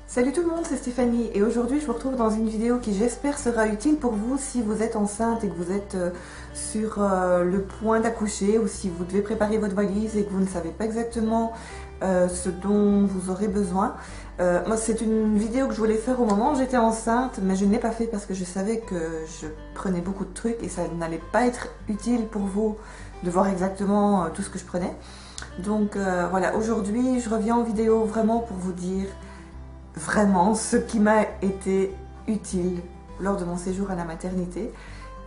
Salut tout le monde, c'est Stéphanie et aujourd'hui je vous retrouve dans une vidéo qui j'espère sera utile pour vous si vous êtes enceinte et que vous êtes sur le point d'accoucher ou si vous devez préparer votre valise et que vous ne savez pas exactement ce dont vous aurez besoin. Moi c'est une vidéo que je voulais faire au moment où j'étais enceinte mais je ne l'ai pas fait parce que je savais que je prenais beaucoup de trucs et ça n'allait pas être utile pour vous de voir exactement tout ce que je prenais. Donc voilà, aujourd'hui je reviens en vidéo vraiment pour vous dire vraiment ce qui m'a été utile lors de mon séjour à la maternité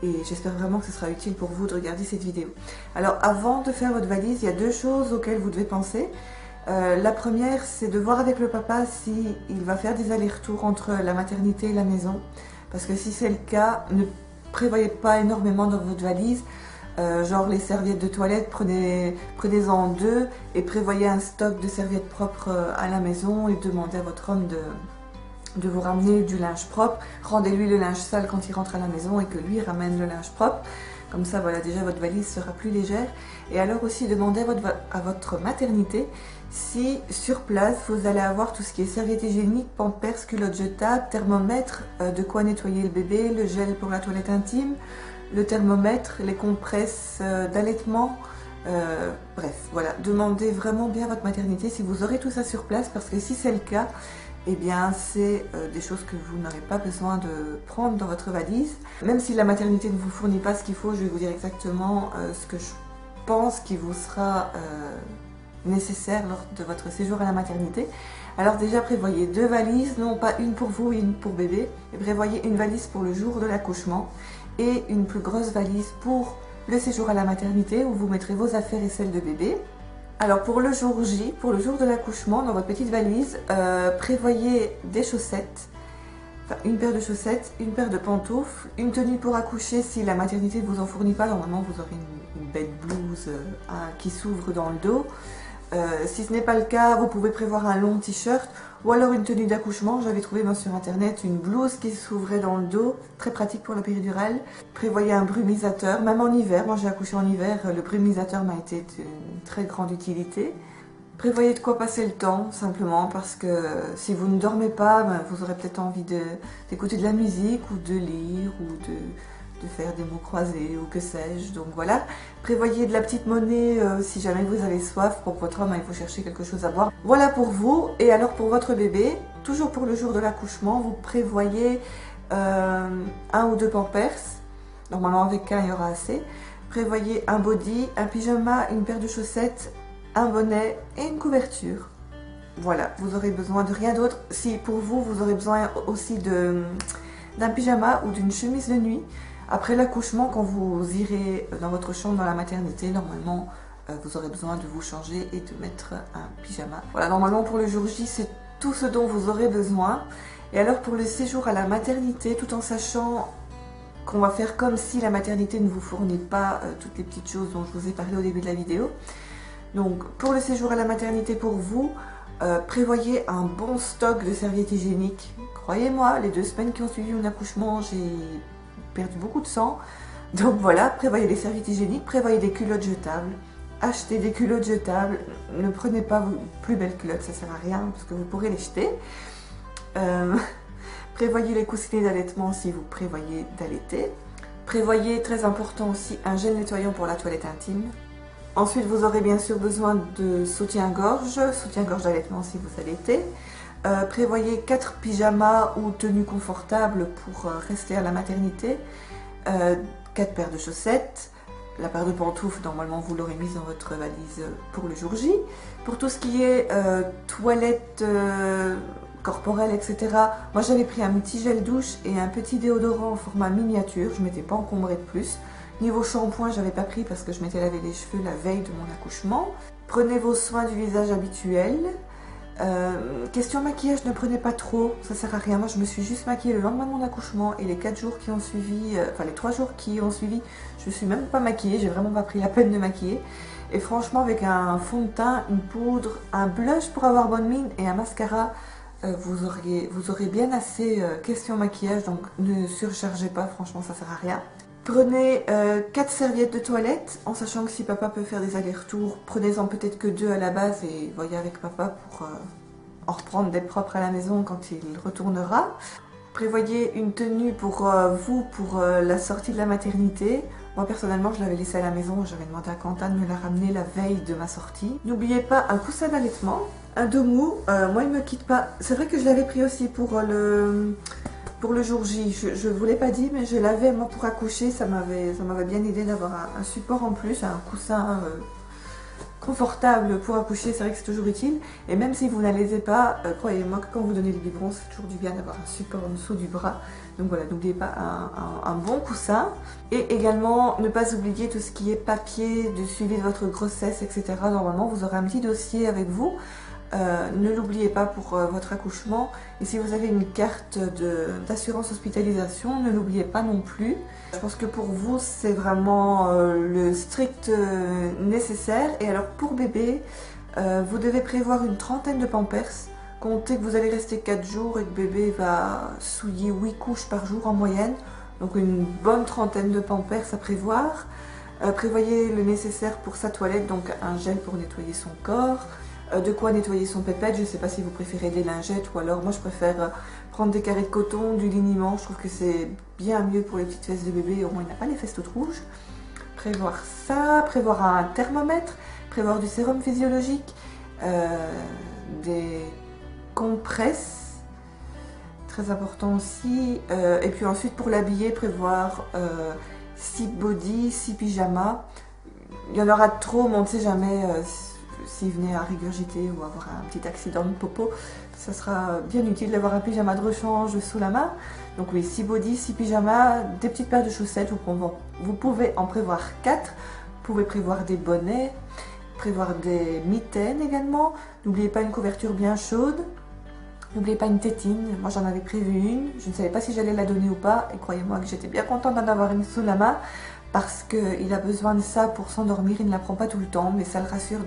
et j'espère vraiment que ce sera utile pour vous de regarder cette vidéo. Alors avant de faire votre valise, il y a deux choses auxquelles vous devez penser. La première, c'est de voir avec le papa s'il va faire des allers-retours entre la maternité et la maison, parce que si c'est le cas, ne prévoyez pas énormément dans votre valise. Genre les serviettes de toilette, prenez-en deux et prévoyez un stock de serviettes propres à la maison et demandez à votre homme de vous ramener du linge propre. Rendez-lui le linge sale quand il rentre à la maison et que lui ramène le linge propre. Comme ça, voilà, déjà votre valise sera plus légère. Et alors aussi demandez à votre maternité si sur place vous allez avoir tout ce qui est serviette hygiénique, pampers, culottes jetables, thermomètre, de quoi nettoyer le bébé, le gel pour la toilette intime, le thermomètre, les compresses d'allaitement, bref, voilà, demandez vraiment bien à votre maternité si vous aurez tout ça sur place, parce que si c'est le cas, eh bien c'est des choses que vous n'aurez pas besoin de prendre dans votre valise. Même si la maternité ne vous fournit pas ce qu'il faut, je vais vous dire exactement ce que je pense qui vous sera nécessaire lors de votre séjour à la maternité. Alors déjà prévoyez deux valises, non pas une pour vous et une pour bébé, et prévoyez une valise pour le jour de l'accouchement et une plus grosse valise pour le séjour à la maternité où vous mettrez vos affaires et celles de bébé. Alors pour le jour J, pour le jour de l'accouchement, dans votre petite valise, prévoyez des chaussettes, enfin une paire de chaussettes, une paire de pantoufles, une tenue pour accoucher si la maternité ne vous en fournit pas. Normalement vous aurez une belle blouse qui s'ouvre dans le dos. Si ce n'est pas le cas, vous pouvez prévoir un long t-shirt ou alors une tenue d'accouchement. J'avais trouvé moi sur internet une blouse qui s'ouvrait dans le dos, très pratique pour la péridurale. Prévoyez un brumisateur, même en hiver. Moi j'ai accouché en hiver, le brumisateur m'a été d'une très grande utilité. Prévoyez de quoi passer le temps, simplement, parce que si vous ne dormez pas, ben, vous aurez peut-être envie d'écouter de la musique ou de lire ou de faire des mots croisés ou que sais-je. Donc voilà, prévoyez de la petite monnaie si jamais vous avez soif. Pour votre homme, il faut chercher quelque chose à boire. Voilà pour vous. Et alors pour votre bébé, toujours pour le jour de l'accouchement, vous prévoyez un ou deux pampers. Normalement avec un, il y aura assez. Prévoyez un body, un pyjama, une paire de chaussettes, un bonnet et une couverture. Voilà, vous aurez besoin de rien d'autre. Si pour vous, vous aurez besoin aussi d'un pyjama ou d'une chemise de nuit. Après l'accouchement, quand vous irez dans votre chambre dans la maternité, normalement, vous aurez besoin de vous changer et de mettre un pyjama. Voilà, normalement pour le jour J, c'est tout ce dont vous aurez besoin. Et alors pour le séjour à la maternité, tout en sachant qu'on va faire comme si la maternité ne vous fournit pas toutes les petites choses dont je vous ai parlé au début de la vidéo. Donc pour le séjour à la maternité pour vous, prévoyez un bon stock de serviettes hygiéniques. Croyez-moi, les 2 semaines qui ont suivi mon accouchement, j'ai perdu beaucoup de sang. Donc voilà, prévoyez des serviettes hygiéniques, prévoyez des culottes jetables. Achetez des culottes jetables. Ne prenez pas vos plus belles culottes, ça sert à rien parce que vous pourrez les jeter. Prévoyez les coussinets d'allaitement si vous prévoyez d'allaiter. Prévoyez, très important aussi, un gel nettoyant pour la toilette intime. Ensuite, vous aurez bien sûr besoin de soutien-gorge d'allaitement si vous allaitez. Prévoyez 4 pyjamas ou tenues confortables pour rester à la maternité. 4 paires de chaussettes. La paire de pantoufles, normalement, vous l'aurez mise dans votre valise pour le jour J. Pour tout ce qui est toilette corporelle, etc. Moi, j'avais pris un petit gel douche et un petit déodorant en format miniature. Je ne m'étais pas encombrée de plus. Niveau shampoing, j'avais pas pris parce que je m'étais lavé les cheveux la veille de mon accouchement. Prenez vos soins du visage habituels. Question maquillage, ne prenez pas trop, ça sert à rien. Moi je me suis juste maquillée le lendemain de mon accouchement et les 4 jours qui ont suivi, enfin les 3 jours qui ont suivi, je me suis même pas maquillée, j'ai vraiment pas pris la peine de maquiller. Et franchement avec un fond de teint, une poudre, un blush pour avoir bonne mine et un mascara, vous aurez bien assez question maquillage, donc ne surchargez pas, franchement ça sert à rien. Prenez 4 serviettes de toilette, en sachant que si papa peut faire des allers-retours, prenez-en peut-être que 2 à la base et voyez avec papa en reprendre des propres à la maison quand il retournera. Prévoyez une tenue pour vous, pour la sortie de la maternité. Moi personnellement je l'avais laissée à la maison, j'avais demandé à Quentin de me la ramener la veille de ma sortie. N'oubliez pas un coussin d'allaitement, un dos mou, moi il me quitte pas. C'est vrai que je l'avais pris aussi pour le jour J, je ne vous l'ai pas dit mais je l'avais moi pour accoucher, ça m'avait bien aidé d'avoir un support en plus, un coussin confortable pour accoucher, c'est vrai que c'est toujours utile. Et même si vous n'allaitez pas, croyez-moi que quand vous donnez le biberon, c'est toujours du bien d'avoir un support en dessous du bras. Donc voilà, n'oubliez pas un bon coussin. Et également, ne pas oublier tout ce qui est papier de suivi de votre grossesse, etc. Normalement, vous aurez un petit dossier avec vous. Ne l'oubliez pas pour votre accouchement. Et si vous avez une carte d'assurance hospitalisation, ne l'oubliez pas non plus. Je pense que pour vous, c'est vraiment le strict nécessaire. Et alors pour bébé, vous devez prévoir une trentaine de pampers. Comptez que vous allez rester 4 jours et que bébé va souiller 8 couches par jour en moyenne. Donc une bonne trentaine de pampers à prévoir. Prévoyez le nécessaire pour sa toilette, donc un gel pour nettoyer son corps. De quoi nettoyer son pépette, je ne sais pas si vous préférez des lingettes ou alors moi je préfère prendre des carrés de coton, du liniment, je trouve que c'est bien mieux pour les petites fesses de bébé, au moins il n'a pas les fesses toutes rouges. Prévoir ça, prévoir un thermomètre, prévoir du sérum physiologique, des compresses, très important aussi, et puis ensuite pour l'habiller, prévoir 6 bodys, 6 pyjamas. Il y en aura trop, mais on ne sait jamais s'il venait à régurgiter ou avoir un petit accident de popo, ça sera bien utile d'avoir un pyjama de rechange sous la main. Donc oui, 6 bodys, 6 pyjamas, des petites paires de chaussettes, vous pouvez en prévoir 4. Vous pouvez prévoir des bonnets, prévoir des mitaines également. N'oubliez pas une couverture bien chaude. N'oubliez pas une tétine, moi j'en avais prévu une, je ne savais pas si j'allais la donner ou pas, et croyez-moi que j'étais bien contente d'en avoir une sous la main, parce qu'il a besoin de ça pour s'endormir, il ne la prend pas tout le temps, mais ça le rassure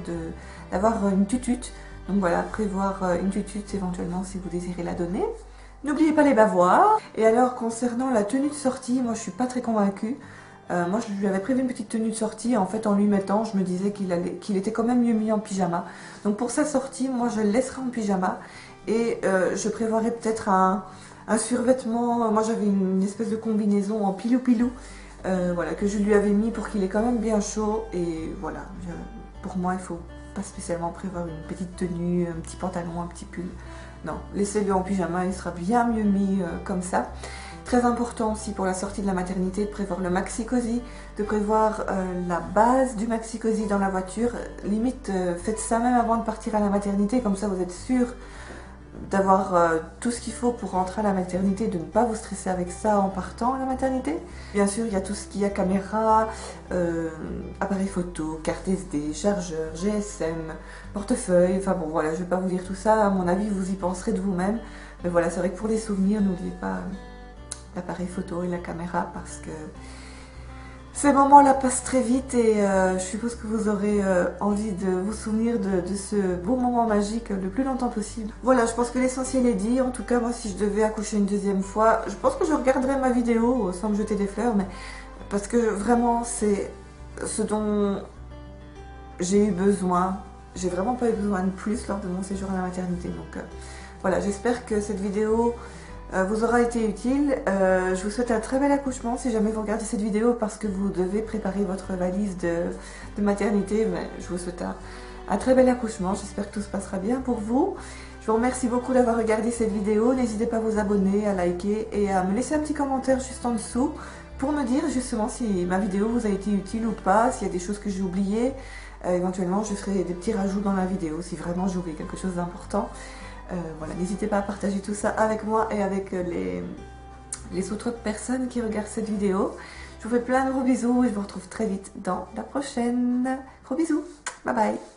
d'avoir une tutute. Donc voilà, prévoir une tutute éventuellement si vous désirez la donner. N'oubliez pas les bavoirs. Et alors concernant la tenue de sortie, moi je suis pas très convaincue. Moi je lui avais prévu une petite tenue de sortie, en fait en lui mettant, je me disais qu'il était quand même mieux mis en pyjama. Donc pour sa sortie, moi je le laisserai en pyjama. Et je prévoirais peut-être un survêtement, moi j'avais une espèce de combinaison en pilou-pilou. Voilà, que je lui avais mis pour qu'il ait quand même bien chaud. Et voilà, pour moi, il ne faut pas spécialement prévoir une petite tenue, un petit pantalon, un petit pull. Non, laissez-le en pyjama, il sera bien mieux mis comme ça. Très important aussi pour la sortie de la maternité de prévoir le maxi-cosy, de prévoir la base du maxi-cosy dans la voiture. Limite, faites ça même avant de partir à la maternité, comme ça vous êtes sûr d'avoir tout ce qu'il faut pour rentrer à la maternité, de ne pas vous stresser avec ça en partant à la maternité. Bien sûr, il y a tout ce qui est caméra, appareil photo, carte SD, chargeur, GSM, portefeuille, enfin bon voilà, je ne vais pas vous dire tout ça, à mon avis vous y penserez de vous-même. Mais voilà, c'est vrai que pour les souvenirs, n'oubliez pas l'appareil photo et la caméra parce que ces moments-là passent très vite et je suppose que vous aurez envie de vous souvenir de ce beau moment magique le plus longtemps possible. Voilà, je pense que l'essentiel est dit. En tout cas, moi, si je devais accoucher une deuxième fois, je pense que je regarderais ma vidéo sans me jeter des fleurs, mais parce que vraiment, c'est ce dont j'ai eu besoin. J'ai vraiment pas eu besoin de plus lors de mon séjour à la maternité. Donc voilà, j'espère que cette vidéo vous aura été utile. Je vous souhaite un très bel accouchement si jamais vous regardez cette vidéo parce que vous devez préparer votre valise de maternité. Mais je vous souhaite un très bel accouchement. J'espère que tout se passera bien pour vous. Je vous remercie beaucoup d'avoir regardé cette vidéo. N'hésitez pas à vous abonner, à liker et à me laisser un petit commentaire juste en dessous pour me dire justement si ma vidéo vous a été utile ou pas, s'il y a des choses que j'ai oubliées. Éventuellement, je ferai des petits rajouts dans la vidéo si vraiment j'ai oublié quelque chose d'important. Voilà, n'hésitez pas à partager tout ça avec moi et avec les autres personnes qui regardent cette vidéo. Je vous fais plein de gros bisous et je vous retrouve très vite dans la prochaine. Gros bisous, bye bye.